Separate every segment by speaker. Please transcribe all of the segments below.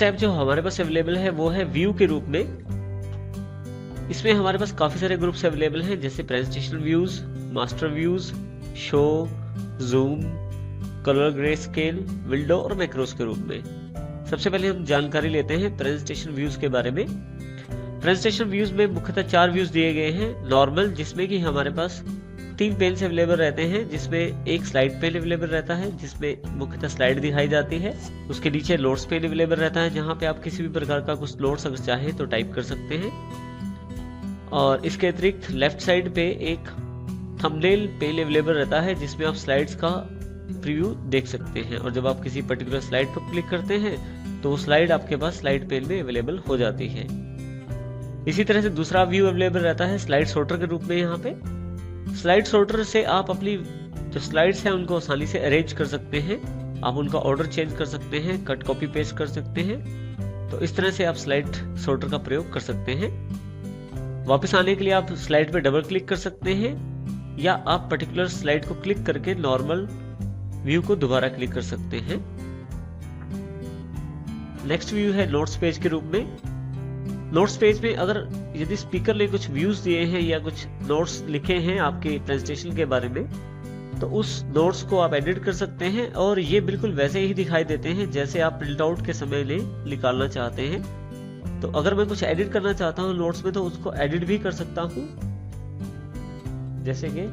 Speaker 1: Tab जो हमारे पास available है वो है व्यू के रूप में। इसमें हमारे पास काफी सारे ग्रुप्स अवेलेबल हैं, जैसे presentation views, master views, show, zoom, colour grey scale, window और मैक्रोस के रूप में। सबसे पहले हम जानकारी लेते हैं प्रेजेंटेशन व्यूज के बारे में। प्रेजेंटेशन व्यूज में मुख्यतः 4 व्यूज दिए गए हैं। नॉर्मल, जिसमें कि हमारे पास 3 पेन्स अवेलेबल रहते हैं, जिसमें एक स्लाइड पेन अवेलेबल रहता है जिसमें मुख्यतः स्लाइड दिखाई जाती है। उसके नीचे नोट्स पेन अवेलेबल रहता है, जहां पे आप किसी भी प्रकार का कुछ नोट्स अगर चाहें तो टाइप कर सकते हैं। और इसके अतिरिक्त लेफ्ट साइड पे एक थंबनेल पेन अवेलेबल रहता है, जिसमें आप स्लाइड्स का प्रीव्यू देख सकते हैं। और जब आप किसी पर्टिकुलर स्लाइड पर क्लिक करते हैं तो वो स्लाइड आपके पास स्लाइड पेन में अवेलेबल हो जाती है। इसी तरह से दूसरा व्यू अवेलेबल रहता है स्लाइड सॉर्टर के रूप में। यहाँ पे स्लाइड सॉर्टर से आप अपनी जो स्लाइड्स हैं उनको आसानी से अरेंज कर सकते हैं। आप उनका ऑर्डर चेंज कर सकते हैं, कट कॉपी पेस्ट कर सकते हैं। तो इस तरह से आप स्लाइड सॉर्टर का प्रयोग कर सकते हैं। वापस आने के लिए आप स्लाइड पे डबल क्लिक कर सकते हैं, या आप पर्टिकुलर स्लाइड को क्लिक करके नॉर्मल व्यू को दोबारा क्लिक कर सकते हैं। नेक्स्ट व्यू है नोट्स पेज के रूप में। नोट्स पेज में अगर यदि स्पीकर ने कुछ व्यूज दिए हैं या कुछ नोट्स लिखे हैं आपके प्रेजेंटेशन के बारे में, तो उस नोट्स को आप एडिट कर सकते हैं और ये बिल्कुल वैसे ही दिखाई देते हैं जैसे आप प्रिंट आउट के समय में निकालना चाहते हैं। तो अगर मैं कुछ एडिट करना चाहता हूँ नोट्स में, तो उसको एडिट भी कर सकता हूँ, जैसे कि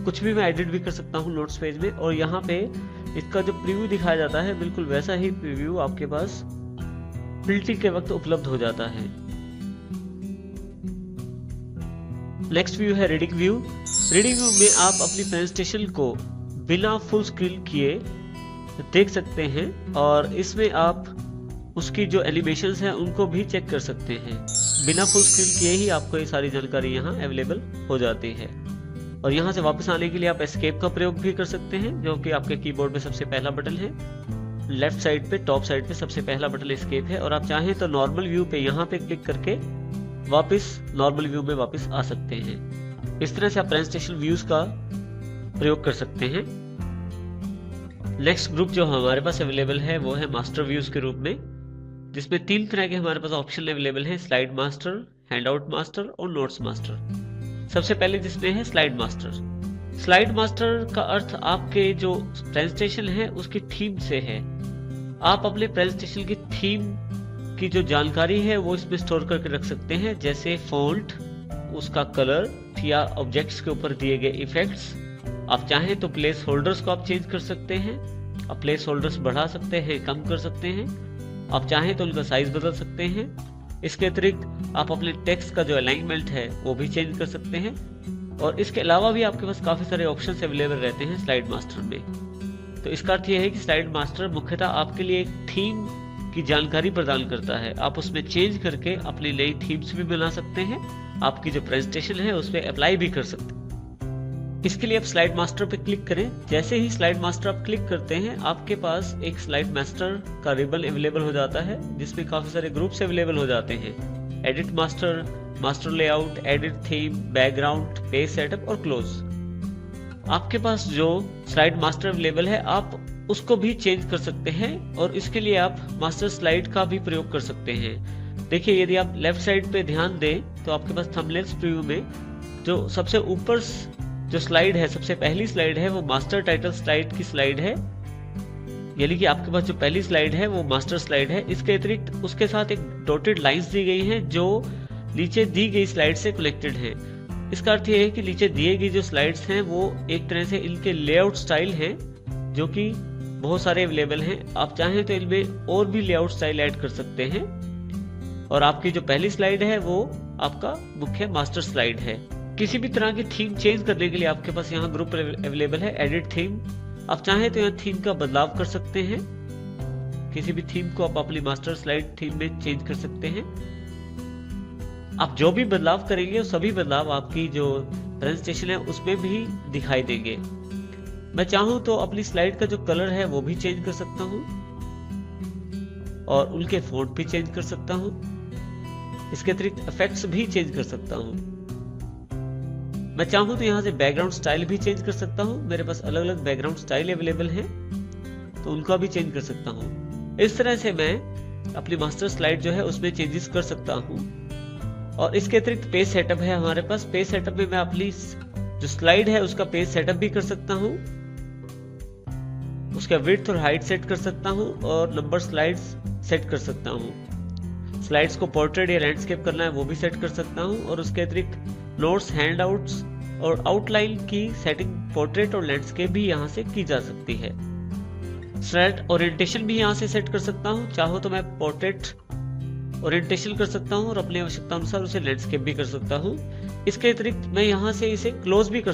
Speaker 1: कुछ भी मैं एडिट भी कर सकता हूँ नोट्स पेज में। और यहाँ पे इसका जो प्रीव्यू दिखाया जाता है, बिल्कुल वैसा ही प्रीव्यू आपके पास प्रिंटिंग के वक्त उपलब्ध हो जाता है। नेक्स्ट व्यू है रीडिंग व्यू। रीडिंग व्यू में आप अपनी प्रेजेंटेशन को बिना फुल स्क्रीन किए देख सकते हैं, और इसमें आप उसकी जो एनिमेशंस हैं उनको भी चेक कर सकते हैं। बिना फुल स्क्रीन किए ही आपको ये सारी जानकारी यहाँ अवेलेबल हो जाती है। और यहाँ से वापस आने के लिए आप एस्केप का प्रयोग भी कर सकते हैं, जो कि आपके कीबोर्ड पे सबसे पहला बटन है। लेफ्ट साइड पे टॉप साइड पे सबसे पहला बटन एस्केप है, और आप चाहें तो नॉर्मल व्यू पे यहाँ पे क्लिक करके वापस नॉर्मल व्यू में वापस आ सकते हैं। इस तरह से आप प्रेजेंटेशन व्यूज का प्रयोग कर सकते हैं। नेक्स्ट ग्रुप जो हमारे पास अवेलेबल है वो है मास्टर व्यूज के रूप में, जिसमें 3 तरह के हमारे पास ऑप्शन अवेलेबल हैं: स्लाइड मास्टर, हैंडआउट मास्टर और नोट्स मास्टर। सबसे पहले जिसमें है स्लाइड मास्टर। स्लाइड मास्टर का अर्थ आपके जो प्रेजेंटेशन है उसकी थीम से है। आप अपने प्रेजेंटेशन की थीम की जो जानकारी है वो इसमें स्टोर करके रख सकते हैं, जैसे फॉन्ट, उसका कलर, या ऑब्जेक्ट्स के ऊपर दिए गए इफेक्ट्स। आप चाहें तो प्लेस होल्डर्स को आप चेंज कर सकते हैं। आप प्लेस होल्डर्स बढ़ा सकते हैं, कम कर सकते हैं। आप चाहें तो उनका साइज बदल सकते हैं। इसके अतिरिक्त आप अपने टेक्स्ट का जो अलाइनमेंट है वो भी चेंज कर सकते हैं। और इसके अलावा भी आपके पास काफी सारे ऑप्शंस अवेलेबल रहते हैं स्लाइड मास्टर में। तो इसका अर्थ यह है कि स्लाइड मास्टर मुख्यतः आपके लिए एक थीम की जानकारी प्रदान करता है। आप उसमें चेंज करके अपनी नई थीम्स भी बना सकते हैं, आपकी जो प्रेजेंटेशन है उसमें अप्लाई भी कर सकते हैं। इसके लिए आप स्लाइड मास्टर पे क्लिक करें। जैसे ही स्लाइड मास्टर आप क्लिक करते हैं, आपके पास एक स्लाइड मास्टर का रिबन अवेलेबल हो जाता है, जिसमें काफी सारे ग्रुप्स अवेलेबल हो जाते हैं: edit master, master layout, edit theme, background, page setup और क्लोज। आपके पास जो स्लाइड मास्टर अवेलेबल है आप उसको भी चेंज कर सकते हैं, और इसके लिए आप मास्टर स्लाइड का भी प्रयोग कर सकते हैं। देखिए, यदि आप लेफ्ट साइड पे ध्यान दें तो आपके पास थंबनेल्स प्रीव्यू में जो सबसे ऊपर जो स्लाइड है, सबसे पहली स्लाइड है, वो मास्टर टाइटल स्लाइड की स्लाइड है। यानी कि आपके पास जो पहली स्लाइड है वो मास्टर स्लाइड है। इसके अतिरिक्त उसके साथ एक डॉटेड लाइंस दी गई हैं जो नीचे दी गई स्लाइड से कनेक्टेड है। इसका अर्थ यह है कि नीचे दिए गई जो स्लाइड्स हैं वो एक तरह से इनके लेआउट स्टाइल हैं, जो कि बहुत सारे अवेलेबल हैं। आप चाहें तो इनमें और भी लेआउट स्टाइल ऐड कर सकते हैं। और आपकी जो पहली स्लाइड है वो आपका मुख्य मास्टर स्लाइड है। किसी भी तरह की थीम चेंज करने के लिए आपके पास यहाँ ग्रुप अवेलेबल है, एडिट थीम। आप चाहें तो यहाँ थीम का बदलाव कर सकते हैं। किसी भी थीम को आप अपनी मास्टर स्लाइड थीम में चेंज कर सकते हैं। आप जो भी बदलाव करेंगे वो सभी बदलाव आपकी जो प्रेजेंटेशन है उसमें भी दिखाई देंगे। मैं चाहूं तो अपनी स्लाइड का जो कलर है वो भी चेंज कर सकता हूं, और उनके फॉन्ट भी चेंज कर सकता हूं। इसके अतिरिक्त इफेक्ट्स भी चेंज कर सकता हूं। मैं चाहूँ तो यहाँ से बैकग्राउंड स्टाइल भी चेंज कर सकता हूँ। मेरे पास अलग अलग बैकग्राउंड स्टाइल अवेलेबल हैं, तो उनका भी चेंज कर सकता हूँ। इस तरह से मैं अपनी मास्टर स्लाइड जो है उसमें चेंजेस कर सकता हूँ। और इसके अतिरिक्त पेज सेटअप है हमारे पास। पेज सेटअप में मैं अपनी जो स्लाइड है उसका पेज सेटअप भी कर सकता हूँ, उसका विड्थ और हाइट सेट कर सकता हूँ और नंबर स्लाइड्स सेट कर सकता हूँ। स्लाइड्स को पोर्ट्रेट या लैंडस्केप करना है वो भी सेट कर सकता हूँ। और उसके अतिरिक्त नोट्स, हैंडआउट्स और आउटलाइन की सेटिंग पोर्ट्रेट और लैंडस्केप भी यहाँ से की जा सकती है। स्लाइड ओरिएंटेशन भी यहाँ से सेट कर सकता हूँ। चाहो तो मैं पोर्ट्रेट ओरिएंटेशन कर सकता हूँ और अपनी आवश्यकता अनुसार उसे लैंडस्केप भी कर सकता हूँ। इसके अतिरिक्त मैं यहाँ से इसे क्लोज भी कर सकता हूँ।